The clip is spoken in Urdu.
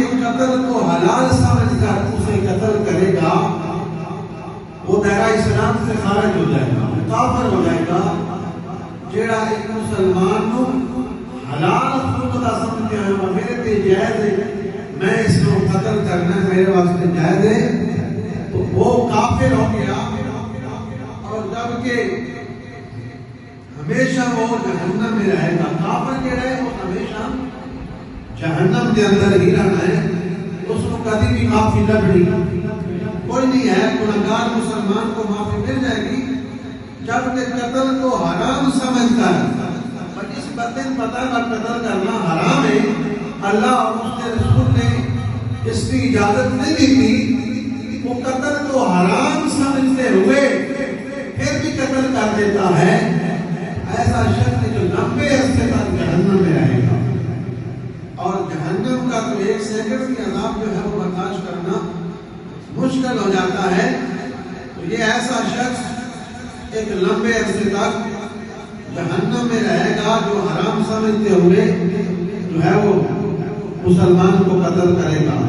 کے قتل کو حلال سمجھ کر اسے قتل کرے گا وہ دائرہ اسلام سے خارج ہو جائے گا، کافر ہو جائے گا۔ جیڑا ایک مسلمان نو حلال خود کا سمجھتے ہیں میرے پہ جائز ہے، میں اس کو قتل کرنا میرے واسطے جائز ہے، تو وہ کافر ہو گیا، اور جبکہ ہمیشہ وہ جہنم میں رہے گا۔ کافر کے رہے وہ ہمیشہ جہنم کے اندر ہی رہنا ہے، اس کو کبھی بھی معافی لبڑی کوئی نہیں ہے۔ گنہگار مسلمان کو معافی مل جائے گی جبکہ قتل کو حرام سمجھ کر، اور اس بندے کو پتہ ہے قتل کرنا حرام ہے، اللہ اور اس کے رسول نے اس کی اجازت نہیں دی تھی، وہ قتل کو حرام سمجھتے ہوئے پھر بھی قتل کر دیتا ہے، ایسا شخص جو لمبے عرصے تک جہنم میں رہے گا، اور جہنم کا تو ایک سیکنڈ کی عذاب جو ہے وہ برداشت کرنا مشکل ہو جاتا ہے۔ تو یہ ایسا شخص ایک لمبے عرصے تک جہنم میں رہے گا جو حرام سمجھتے ہوئے جو ہے وہ مسلمان کو قتل کرے گا۔